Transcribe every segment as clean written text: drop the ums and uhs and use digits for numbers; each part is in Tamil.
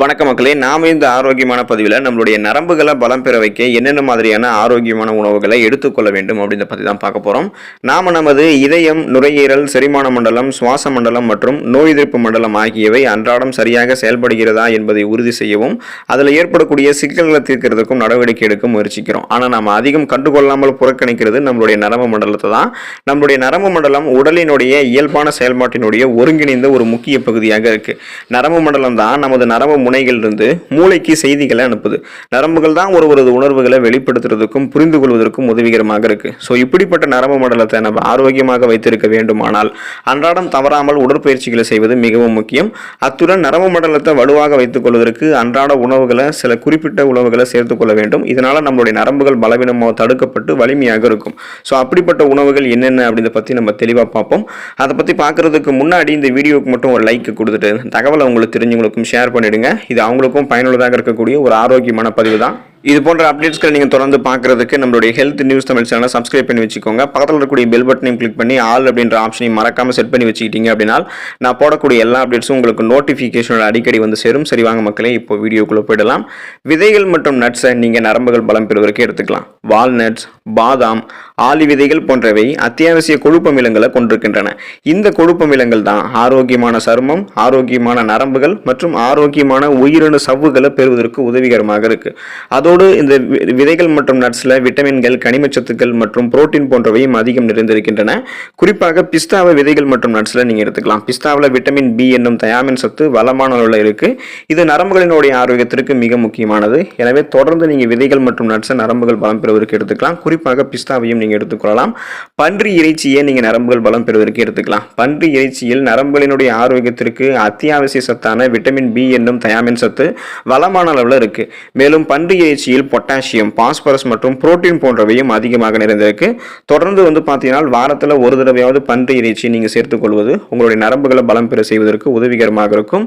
வணக்கம் மக்களே, நாம இந்த ஆரோக்கியமான பதிவில் நம்மளுடைய நரம்புகளை பலம் பெற வைக்க என்னென்ன மாதிரியான ஆரோக்கியமான உணவுகளை எடுத்துக்கொள்ள வேண்டும் அப்படின்றத பற்றி தான் பார்க்க போகிறோம். நாம் நமது இதயம், நுரையீரல், செரிமான மண்டலம், சுவாச மண்டலம் மற்றும் நோய் எதிர்ப்பு மண்டலம் ஆகியவை அன்றாடம் சரியாக செயல்படுகிறதா என்பதை உறுதி செய்யவும் அதில் ஏற்படக்கூடிய சிக்கல்களை தீர்க்கிறதுக்கும் நடவடிக்கை எடுக்க முயற்சிக்கிறோம். ஆனால் நாம் அதிகம் கண்டுகொள்ளாமல் புறக்கணிக்கிறது நம்மளுடைய நரம்பு மண்டலத்தை தான். நம்மளுடைய நரம்பு மண்டலம் உடலினுடைய இயல்பான செயல்பாட்டினுடைய ஒருங்கிணைந்த ஒரு முக்கிய பகுதியாக இருக்குது. நரம்பு மண்டலம் தான் நமது நரம்பு முனைகளிலிருந்து மூளைக்கு செய்திகளை அனுப்புது. நரம்புகள் தான் ஒருவரது உணர்வுகளை வெளிப்படுத்துறதுக்கும் புரிந்து கொள்வதற்கும் உதவிகரமாக இருக்கு. ஸோ இப்படிப்பட்ட நரம்பு மண்டலத்தை நம்ம ஆரோக்கியமாக வைத்திருக்க வேண்டுமானால் அன்றாடம் தவறாமல் உடற்பயிற்சிகளை செய்வது மிகவும் முக்கியம். அத்துடன் நரம்பு மண்டலத்தை வலுவாக வைத்துக் கொள்வதற்கு அன்றாட உணவுகளை சில குறிப்பிட்ட உணவுகளை சேர்த்துக் கொள்ள வேண்டும். இதனால நம்மளுடைய நரம்புகள் பலவீனமாக தடுக்கப்பட்டு வலிமையாக இருக்கும். ஸோ அப்படிப்பட்ட உணவுகள் என்னென்ன அப்படின்றத பற்றி நம்ம தெளிவாக பார்ப்போம். அதை பற்றி பார்க்கறதுக்கு முன்னாடி இந்த வீடியோவுக்கு மட்டும் ஒரு லைக் கொடுத்துட்டு தகவலை உங்களுக்கு தெரிஞ்சவங்களுக்கும் ஷேர் பண்ணிடுங்க. இது அவங்களுக்கும் பயனுள்ளதாக இருக்கக்கூடிய ஒரு ஆரோக்கியமான பதிவு தான். இது போன்ற அப்டேட்ஸ்களை நீங்கள் தொடர்ந்து பார்க்கறதுக்கு நம்மளுடைய ஹெல்த் நியூஸ் தமிழ் சேனலை சப்ஸ்கிரைப் பண்ணி வச்சுக்கோங்க. பக்கத்தில் இருக்கக்கூடிய பெல் பட்டனையும் கிளிக் பண்ணி ஆல் அப்படின்ற ஆப்ஷனையும் மறக்காமல் செட் பண்ணி வச்சுக்கிட்டீங்க அப்படின்னா நான் போடக்கூடிய எல்லா அப்டேட்ஸும் உங்களுக்கு நோட்டிஃபிகேஷனோட அடிக்கடி வந்து சேரும். சரி வாங்க மக்களே, இப்போ வீடியோக்குள்ளே போயிடலாம். விதைகள் மற்றும் நட்ஸை நீங்கள் நரம்புகள் பலம் பெறுவதற்கு எடுத்துக்கலாம். வால்நட்ஸ், பாதாம், ஆளி விதைகள் போன்றவை அத்தியாவசிய கொழுப்பமிலங்களை கொண்டிருக்கின்றன. இந்த கொழுப்பமிலங்கள் தான் ஆரோக்கியமான சருமம், ஆரோக்கியமான நரம்புகள் மற்றும் ஆரோக்கியமான உயிரணு சவ்வுகளை பெறுவதற்கு உதவிகரமாக இருக்கு. அதோடு இந்த விதைகள் மற்றும் நட்ஸ்ல விட்டமின்கள், கனிமச்சத்துக்கள் மற்றும் புரோட்டீன் போன்றவையும் அதிகம் நிறைந்திருக்கின்றன. குறிப்பாக பிஸ்தாவை விதைகள் மற்றும் நட்ஸ்ல நீங்க எடுத்துக்கலாம். பிஸ்தாவில் விட்டமின் பி என்னும் தயாமின் சத்து வளமான அளவில் இருக்கு. இது நரம்புகளினுடைய ஆரோக்கியத்திற்கு மிக முக்கியமானது. எனவே தொடர்ந்து நீங்க விதைகள் மற்றும் நட்ஸை நரம்புகள் பலம் பெறுவதற்கு எடுத்துக்கலாம். குறிப்பாக பிஸ்தாவையும் நீங்க எடுத்துக்கொள்ளலாம். பன்றி இறைச்சியை நீங்க நரம்புகள் பலம் பெறுவதற்கு எடுத்துக்கலாம். பன்றி இறைச்சியில் நரம்புகளினுடைய ஆரோக்கியத்திற்கு அத்தியாவசிய சத்தான விட்டமின் பி என்னும் தயாமின் சத்து வளமான அளவில் இருக்கு. மேலும் பன்றி இறைச்சியில் பொட்டாசியம், பாஸ்பரஸ் மற்றும் புரோட்டீன் போன்றவையும் அதிகமாக நிறைந்திருக்கு. தொடர்ந்து பார்த்தீங்கன்னா வாரத்தில் ஒரு தடவையாவது பன்றி இறைச்சி நீங்க சேர்த்துக் கொள்வது உங்களுடைய நரம்புகளை பலம் பெற செய்வதற்கு உதவிகரமாக இருக்கும்.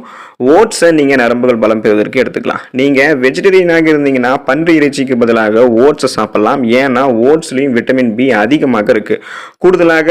ஓட்ஸை நீங்க நரம்புகள் பலம் பெறுவதற்கு எடுத்துக்கலாம். நீங்க வெஜிடேரியனாக இருந்தீங்கன்னா பன்றி இறைச்சிக்கு பதிலாக ஓட்ஸை சாப்பிடலாம். ஏன்னா ஓட்ஸ்லையும் விட்டமின் பி அதிகமாக இருக்கு. கூடுதலாக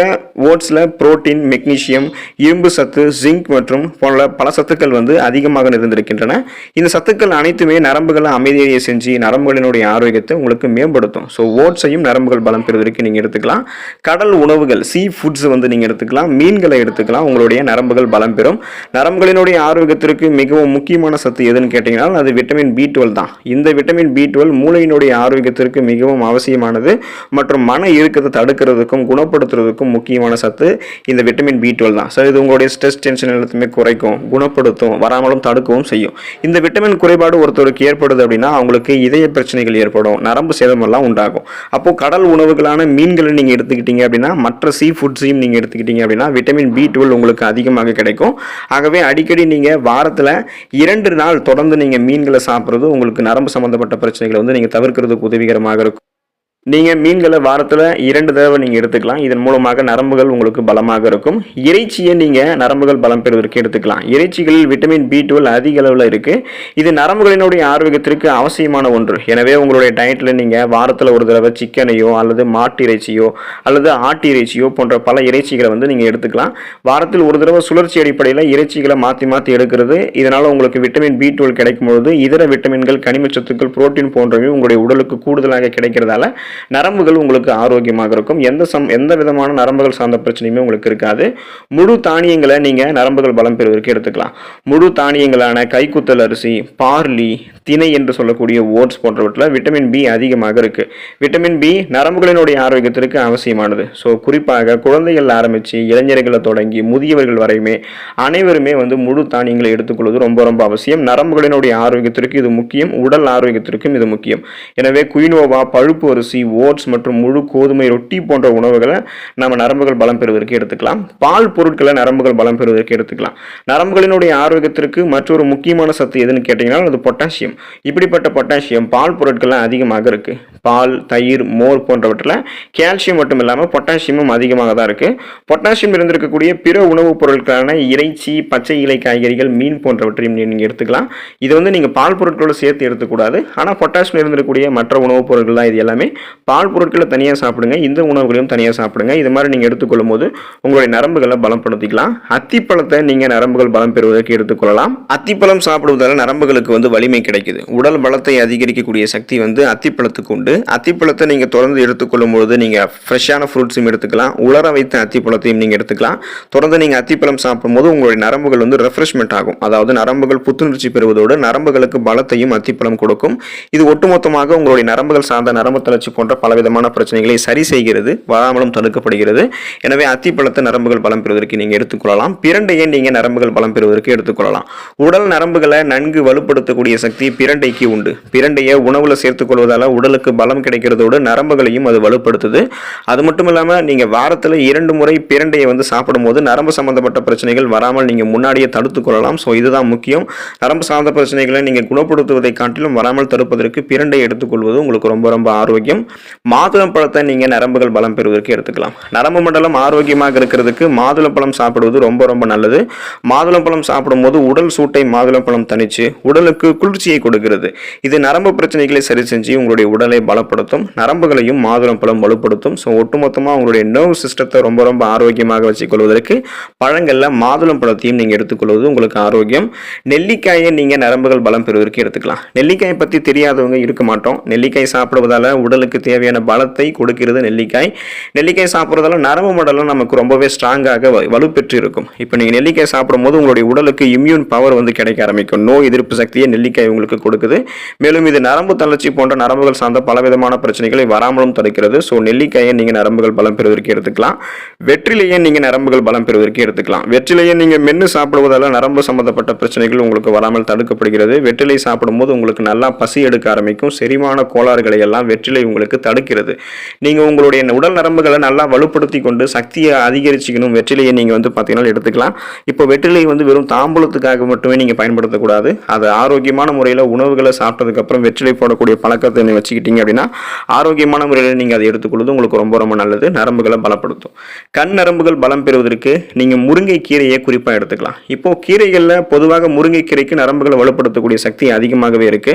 ஓட்ஸ்ல புரோட்டீன், மெக்னீசியம், இரும்பு சத்து, ஜிங்க் மற்றும் போன்ற பல சத்துக்கள் அதிகமாக நிறைந்திருக்கின்றன. இந்த சத்துக்கள் அனைத்துமே நரம்புகளை அமைதியை செஞ்சு நரம்புகளினுடைய ஆரோக்கியத்தை உங்களுக்கு மேம்படுத்தும். ஸோ ஓட்ஸையும் நரம்புகள் பலம் பெறுவதற்கு நீங்க எடுத்துக்கலாம். கடல் உணவுகள், சீ ஃபுட்ஸ் நீங்க எடுத்துக்கலாம். மீன்களை எடுத்துக்கலாம். உங்களுடைய நரம்புகள் பலம் பெறும். நரம்புகளினுடைய ஆரோக்கியத்திற்கு மிகவும் முக்கியமான சத்து எதுன்னு கேட்டீங்கன்னா அது விட்டமின் B12 தான். இந்த விட்டமின் B12 மூளையினுடைய ஆரோக்கியத்திற்கு மிகவும் அவசியமானது மற்றும் மன இறுக்கத்தை தடுக்கிறதுக்கும் குணப்படுத்துறதுக்கும் முக்கியமான சத்து இந்த விட்டமின் B12 தான். ஸோ இது உங்களுடைய ஸ்ட்ரெஸ், டென்ஷன் எல்லாத்தையுமே குறைக்கும், குணப்படுத்தும், வராமலும் தடுக்கவும் செய்யும். இந்த விட்டமின் குறைபாடு ஒருத்தருக்கு ஏற்படுது அப்படின்னா அவங்களுக்கு இதய பிரச்சனைகள் ஏற்படும், நரம்பு சேதம் எல்லாம் உண்டாகும். அப்போ கடல் உணவுகளான மீன்களை நீங்க எடுத்துக்கிட்டீங்க அப்படின்னா, மற்ற சீ ஃபுட்ஸையும் நீங்க எடுத்துக்கிட்டீங்க அப்படின்னா விட்டமின் B12 உங்களுக்கு அதிகமாக கிடைக்கும். ஆகவே அடிக்கடி நீங்க வாரத்துல 2 நாள் தொடர்ந்து நீங்க மீன்களை சாப்பிட்றது உங்களுக்கு நரம்பு சம்பந்தப்பட்ட பிரச்சனைகளை நீங்க தவிர்க்கிறதுக்கு உதவிகரமாக இருக்கும். நீங்கள் மீன்களை வாரத்தில் 2 தடவை நீங்கள் எடுத்துக்கலாம். இதன் மூலமாக நரம்புகள் உங்களுக்கு பலமாக இருக்கும். இறைச்சியை நீங்கள் நரம்புகள் பலம் பெறுவதற்கு எடுத்துக்கலாம். இறைச்சிகளில் விட்டமின் B12 அதிக அளவில் இருக்குது. இது நரம்புகளினுடைய ஆரோக்கியத்திற்கு அவசியமான ஒன்று. எனவே உங்களுடைய டயட்டில் நீங்கள் வாரத்தில் ஒரு தடவை சிக்கனையோ அல்லது மாட்டு இறைச்சியோ அல்லது ஆட்டு இறைச்சியோ போன்ற பல இறைச்சிகளை நீங்கள் எடுத்துக்கலாம். வாரத்தில் ஒரு தடவை சுழற்சி அடிப்படையில் இறைச்சிகளை மாற்றி எடுக்கிறது. இதனால் உங்களுக்கு விட்டமின் B12 கிடைக்கும் பொழுது இதர விட்டமின்கள், கனிமச்சத்துக்கள், புரோட்டீன் போன்றவை உங்களுடைய உடலுக்கு கூடுதலாக கிடைக்கிறதால நரம்புகள் உங்களுக்கு ஆரோக்கியமாக இருக்கும். எந்த விதமான நரம்புகள் சார்ந்த பிரச்சனையுமே உங்களுக்கு இருக்காது. முழு தானியங்களை நீங்க நரம்புகள் பலம் பெறுவதற்கு எடுத்துக்கலாம். முழு தானியங்களான கைக்குத்தல் அரிசி, பார்லி, திணை என்று சொல்லக்கூடிய ஓட்ஸ் போன்றவற்றில் விட்டமின் பி அதிகமாக இருக்கு. விட்டமின் பி நரம்புகளினுடைய ஆரோக்கியத்திற்கு அவசியமானது. ஸோ குறிப்பாக குழந்தைகள் ஆரம்பித்து இளைஞர்களை தொடங்கி முதியவர்கள் வரையுமே அனைவருமே முழு தானியங்களை எடுத்துக்கொள்வது ரொம்ப ரொம்ப அவசியம். நரம்புகளினுடைய ஆரோக்கியத்திற்கு இது முக்கியம், உடல் ஆரோக்கியத்திற்கும் இது முக்கியம். எனவே குயினோவா, பழுப்பு அரிசி, ஓட்ஸ் மற்றும் முழு கோதுமை ரொட்டி போன்ற உணவுகளை நம்ம நரம்புகள் பலம் பெறுவதற்கு எடுத்துக்கலாம். பால் பொருட்களை நரம்புகள் பலம் பெறுவதற்கு எடுத்துக்கலாம். நரம்புகளினுடைய ஆரோக்கியத்திற்கு மற்றொரு முக்கியமான சத்து எதுன்னு கேட்டீங்கன்னா அது பொட்டாசியம். இப்படிப்பட்ட பொட்டாசியம் பால் பொருட்கள் அதிகமாக இருக்கு. பால், தயிர், மோர் போன்றவற்றில் கால்சியம் மட்டும் இல்லாமல் பொட்டாசியமும் அதிகமாக தான் இருக்கு. பொட்டாசியம் இருந்திருக்கக்கூடிய பிற உணவுப் பொருட்களான இறைச்சி, பச்சை இலை காய்கறிகள், மீன் போன்றவற்றையும் நீங்க எடுத்துக்கலாம். இது நீங்க பால் பொருட்களோடு சேர்த்து எடுத்துக்கூடாது. ஆனால் பொட்டாசியம் இருந்திருக்கக்கூடிய மற்ற உணவுப் பொருட்கள் தான் இது எல்லாமே. பால் பொருட்களை தனியாக சாப்பிடுங்க, இந்த உணவுகளையும் தனியாக சாப்பிடுங்க. இது மாதிரி நீங்கள் எடுத்துக்கொள்ளும் போது உங்களுடைய நரம்புகளை பலப்படுத்திக்கலாம். அத்திப்பழத்தை நீங்கள் நரம்புகள் பலம் பெறுவதற்கு எடுத்துக்கொள்ளலாம். அத்திப்பழம் சாப்பிடுவதால் நரம்புகளுக்கு உடல் கிடைக்குது. உடல் பலத்தை அதிகரிக்கக்கூடிய சக்தி அத்திப்பழத்துக்கு உண்டு. அத்திப்பழத்தை நீங்கள் தொடர்ந்து எடுத்துக்கொள்ளும் போது நீங்கள் ஃப்ரெஷ்ஷான ஃப்ரூட்ஸையும் எடுத்துக்கலாம், உலர வைத்த அத்திப்பழத்தையும் நீங்கள் எடுத்துக்கலாம். தொடர்ந்து நீங்கள் அத்திப்பழம் சாப்பிடும்போது உங்களுடைய நரம்புகள் ரெஃப்ரெஷ்மெண்ட் ஆகும். அதாவது நரம்புகள் புத்துணர்ச்சி பெறுவதோடு நரம்புகளுக்கு பலத்தையும் அத்திப்பழம் கொடுக்கும். இது ஒட்டுமொத்தமாக உங்களுடைய நரம்புகள் சார்ந்த நரம்பு தளர்ச்சி போன்ற பலவிதமான பிரச்சனைகளை சரி செய்கிறது, வராமலும் தடுக்கப்படுகிறது. எனவே அத்திப்பழத்தை நரம்புகள் பலம் பெறுவதற்கு நீங்கள் எடுத்துக்கொள்ளலாம். பிரண்டையை நீங்கள் நரம்புகள் பலம் பெறுவதற்கு எடுத்துக்கொள்ளலாம். உடல் நரம்புகளை நன்கு வலுப்படுத்தக்கூடிய சக்தி பிரண்டைக்கு உண்டு. பிரண்டையை உணவுல சேர்த்துக் கொள்வதால் உடலுக்கு பலம் கிடைக்கிறதோடு நரம்புகளையும் அது வலுப்படுத்துது. அது மட்டும் இல்லாமல் நீங்கள் வாரத்தில் 2 முறை பிரண்டையை சாப்பிடும் போது நரம்பு சம்பந்தப்பட்ட பிரச்சனைகள் வராமல் நீங்கள் முன்னாடியே தடுத்துக் கொள்ளலாம். ஸோ இதுதான் முக்கியம். நரம்பு சார்ந்த பிரச்சனைகளை நீங்கள் குணப்படுத்துவதை காட்டிலும் வராமல் தடுப்பதற்கு பிரண்டை எடுத்துக்கொள்வது உங்களுக்கு ரொம்ப ரொம்ப ஆரோக்கியம். மாதுளம்பழத்தை நீங்கள் நரம்புகள் பலம் பெறுவதற்கு எடுத்துக்கலாம். நரம்பு மண்டலம் ஆரோக்கியமாக இருக்கிறதுக்கு மாதுளம்பழம் சாப்பிடுவது ரொம்ப ரொம்ப நல்லது. மாதுளம்பழம் சாப்பிடும் போது உடல் சூட்டை மாதுளம்பழம் தணிச்சு உடலுக்கு குளிர்ச்சியை கொடுக்கிறது. இது நரம்பு பிரச்சனைகளை சரி செஞ்சு உங்களுடைய உடலை பலப்படுத்தும், நரம்புகளையும் மாதுளம்பழம் வலுப்படுத்தும். ஸோ ஒட்டுமொத்தமாக உங்களுடைய நர்வ் சிஸ்டத்தை ரொம்ப ரொம்ப ஆரோக்கியமாக வச்சுக்கொள்வதற்கு பழங்களில் மாதுளம்பழத்தையும் நீங்கள் எடுத்துக்கொள்வது உங்களுக்கு ஆரோக்கியம். நெல்லிக்காயை நீங்கள் நரம்புகள் பலம் பெறுவதற்கு எடுத்துக்கலாம். நெல்லிக்காயை பற்றி தெரியாதவங்க இருக்க மாட்டோம். நெல்லிக்காய் சாப்பிடுவதால் உடலுக்கு தேவையான பலத்தை கொடுக்கிறது நெல்லிக்காய். நெல்லிக்காய் சாப்பிட்றதால நரம்பு மண்டலம் நமக்கு ரொம்பவே ஸ்ட்ராங்காக வலுப்பெற்று இருக்கும். இப்போ நீங்கள் நெல்லிக்காய் சாப்பிடும் போது உங்களுடைய உடலுக்கு இம்யூன் பவர் கிடைக்க ஆரம்பிக்கும். நோய் எதிர்ப்பு சக்தியை நெல்லிக்காய் உங்களுக்கு கொடுக்குது. மேலும் இது நரம்பு தளர்ச்சி போன்ற நரம்புகள் சார்ந்த பலவிதமான பிரச்சனைகளை வராமலும் தடுக்கிறது. ஸோ நெல்லிக்காயை நீங்கள் நரம்புகள் பலம் பெறுவதற்கு எடுத்துக்கலாம். வெற்றிலையை நீங்கள் நரம்புகள் பலம் பெறுவதற்கு எடுத்துக்கலாம். வெற்றிலையை நீங்கள் மென்று சாப்பிடுவதால் நரம்பு சம்பந்தப்பட்ட பிரச்சனைகள் உங்களுக்கு வராமல் தடுக்கப்படுகிறது. வெற்றிலை சாப்பிடும்போது உங்களுக்கு நல்லா பசி எடுக்க ஆரம்பிக்கும். செரிமான கோளாறுகளை எல்லாம் வெற்றிலை உங்களுக்கு தடுக்கிறது. நீங்கள் உங்களுடைய உடல் நரம்புகளை நல்லா வலுப்படுத்தி கொண்டு சக்தியை அதிகரிச்சுக்கணும். வெற்றிலையை நீங்கள் பார்த்தீங்கன்னா எடுத்துக்கலாம். இப்போ வெற்றிலை வெறும் தாம்பூலத்துக்காக மட்டுமே நீங்கள் பயன்படுத்தக்கூடாது. அது ஆரோக்கியமான முறையில் உணவுகளை சாப்பிட்டதுக்கு அப்புறம் வெற்றிலை போடக்கூடிய பழக்கத்தை வச்சுக்கிட்டீங்க அப்படின்னா ஆரோக்கியமான முறையில் நீங்கள் அதை எடுத்துக்கொள்வது உங்களுக்கு ரொம்ப ரொம்ப நல்லது. நரம்புகளை பலப்படுத்தும். கண் நரம்புகள் பலம் பெறுவதற்கு நீங்கள் முருங்கை கீரையை குறிப்பாக எடுத்துக்கலாம். இப்போ கீரைகளில் பொதுவாக முருங்கை கீரைக்கு நரம்புகளை வலுப்படுத்தக்கூடிய சக்தி அதிகமாகவே இருக்கு.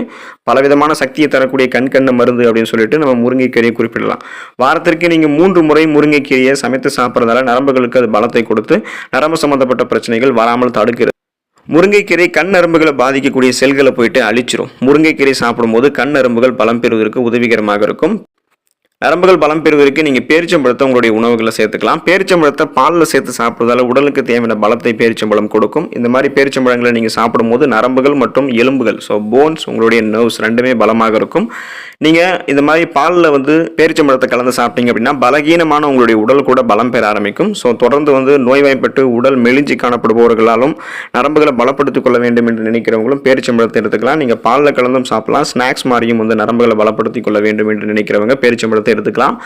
பலவிதமான சக்தியை தரக்கூடிய கண் மருந்து அப்படின்னு சொல்லிட்டு நம்ம முருங்கை கீரையை குறிப்பிடலாம். வாரத்திற்கு நீங்கள் 3 முறை முருங்கை கீரையை சமைத்து சாப்பிட்றதால நரம்புகளுக்கு அது பலத்தை கொடுத்து நரம்பு சம்பந்தப்பட்ட பிரச்சனைகள் வராமல் தடுக்கிறது. முருங்கைக்கீரை கண் நரம்புகளை பாதிக்கக்கூடிய செல்களை போயிட்டு அழிச்சிரும். முருங்கைக்கீரை சாப்பிடும்போது கண் நரம்புகள் பலம் பெறுவதற்கு உதவிகரமாக இருக்கும். நரம்புகள் பலம் பெறுவதற்கு நீங்கள் பேரிச்சம்பழத்தை உங்களுடைய உணவுகளை சேர்த்துக்கலாம். பேரிச்சம்பழத்தை பாலில் சேர்த்து சாப்பிட்றதால உடலுக்கு தேவையான பலத்தை பேரிச்சம்பழம் கொடுக்கும். இந்த மாதிரி பேரிச்சம்பழங்களை நீங்கள் சாப்பிடும்போது நரம்புகள் மற்றும் எலும்புகள், ஸோ போன்ஸ், உங்களுடைய நர்வ்ஸ் ரெண்டுமே பலமாக இருக்கும். நீங்கள் இந்த மாதிரி பாலில் பேரிச்சம்பழத்தை கலந்து சாப்பிட்டீங்க அப்படின்னா பலகீனமான உங்களுடைய உடல் கூட பலம் பெற ஆரம்பிக்கும். ஸோ தொடர்ந்து நோய்வாய்ப்பட்டு உடல் மெலிஞ்சி காணப்படுபவர்களாலும் நரம்புகளை பலப்படுத்திக் கொள்ள வேண்டும் என்று நினைக்கிறவங்களும் பேரிச்சம்பழத்தை எடுத்துக்கலாம். நீங்கள் பாலில் கலந்தும் சாப்பிடலாம். ஸ்நாக்ஸ் மாதிரியும் நரம்புகளை பலப்படுத்திக் கொள்ள வேண்டும் என்று நினைக்கிறவங்க பேரிச்சம்பழத்தை எடுத்துக்கலாம்.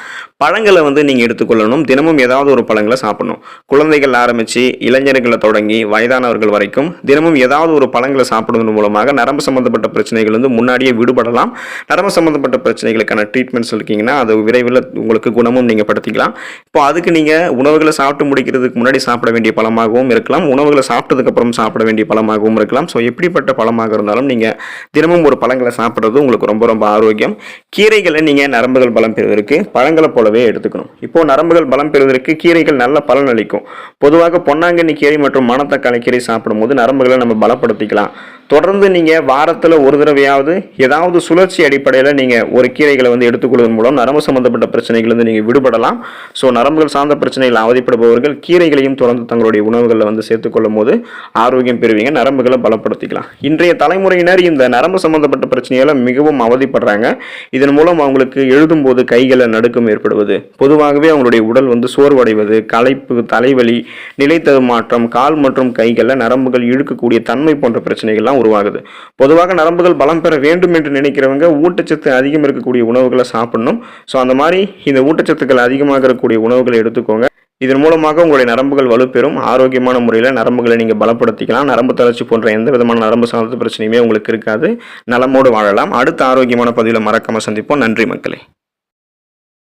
பழங்களை நீங்கள் எடுத்துக்கொள்ளணும். தினமும் ஏதாவது ஒரு பழங்களை சாப்பிடணும். குழந்தைகள் ஆரம்பித்து இளைஞர்களை தொடங்கி வயதானவர்கள் வரைக்கும் தினமும் ஏதாவது ஒரு பழங்களை சாப்பிடுவதன் மூலமாக நரம்பு சம்பந்தப்பட்ட பிரச்சனைகள் முன்னாடியே விடுபடலாம். நரம்பு சம்பந்தப்பட்ட பிரச்சனைகளுக்கான ட்ரீட்மெண்ட்ஸ் இருக்கீங்கன்னா அது விரைவில் உங்களுக்கு குணமும் நீங்கள் படுத்திக்கலாம். இப்போ அதுக்கு நீங்கள் உணவுகளை சாப்பிட்டு முடிக்கிறதுக்கு முன்னாடி சாப்பிட வேண்டிய பழமாகவும் இருக்கலாம், உணவுகளை சாப்பிட்டதுக்கு அப்புறம் சாப்பிட வேண்டிய பழமாகவும் இருக்கலாம். ஸோ எப்படிப்பட்ட பழமாக இருந்தாலும் நீங்கள் தினமும் ஒரு பழங்களை சாப்பிட்றது உங்களுக்கு ரொம்ப ரொம்ப ஆரோக்கியம். கீரைகளை நீங்கள் நரம்புகள் பலம் பெறுவதற்கு பழங்களை போலவே எடுத்துக்கணும். இப்போ நரம்புகள் பலம் பெறுவதற்கு கீரைகள் நல்ல பலன் அளிக்கும். பொதுவாக பொன்னாங்கண்ணி கீரை மற்றும் மணத்தக்காளி கீரை சாப்பிடும்போது நரம்புகளை நம்ம பலப்படுத்திக்கலாம். தொடர்ந்து நீங்கள் வாரத்தில் ஒரு தடவையாவது ஏதாவது சுழற்சி அடிப்படையில் நீங்கள் ஒரு கீரைகளை எடுத்துக்கொள்வதன் மூலம் நரம்பு சம்பந்தப்பட்ட பிரச்சனைகள் நீங்கள் விடுபடலாம். ஸோ நரம்புகள் சார்ந்த பிரச்சனைகள் அவதிப்படுபவர்கள் கீரைகளையும் தொடர்ந்து தங்களுடைய உணவுகளில் சேர்த்துக்கொள்ளும் போது ஆரோக்கியம் பெறுவீங்க, நரம்புகளை பலப்படுத்திக்கலாம். இன்றைய தலைமுறையினர் இந்த நரம்பு சம்பந்தப்பட்ட பிரச்சனையால் மிகவும் அவதிப்படுறாங்க. இதன் மூலம் அவங்களுக்கு எழுதும்போது கைகளில் நடுக்கம் ஏற்படுவது, பொதுவாகவே அவங்களுடைய உடல் சோர்வடைவது, களைப்பு, தலைவலி, நிலைத்தடுமாற்றம், கால் மற்றும் கைகளில் நரம்புகள் இழுக்கக்கூடிய தன்மை போன்ற பிரச்சனைகள்லாம் உருவாகுது. பொதுவாக நரம்புகள் பலம் பெற வேண்டும் என்று நினைக்கிறவங்க ஊட்டச்சத்து அதிகம் இருக்கக்கூடிய உணவுகளை சாப்பிடணும். ஸோ அந்த மாதிரி இந்த ஊட்டச்சத்துக்கள் அதிகமாக இருக்கக்கூடிய உணவுகளை எடுத்துக்கோங்க. இதன் மூலமாக உங்களுடைய நரம்புகள் வலுப்பெறும். ஆரோக்கியமான முறையில் நரம்புகளை நீங்கள் பலப்படுத்திக்கலாம். நரம்பு தளர்ச்சி போன்ற எந்த விதமான நரம்பு சார்ந்த பிரச்சனையுமே உங்களுக்கு இருக்காது. நலமோடு வாழலாம். அடுத்த ஆரோக்கியமான பதிவில் மறக்காம சந்திப்போம். நன்றி மக்களே.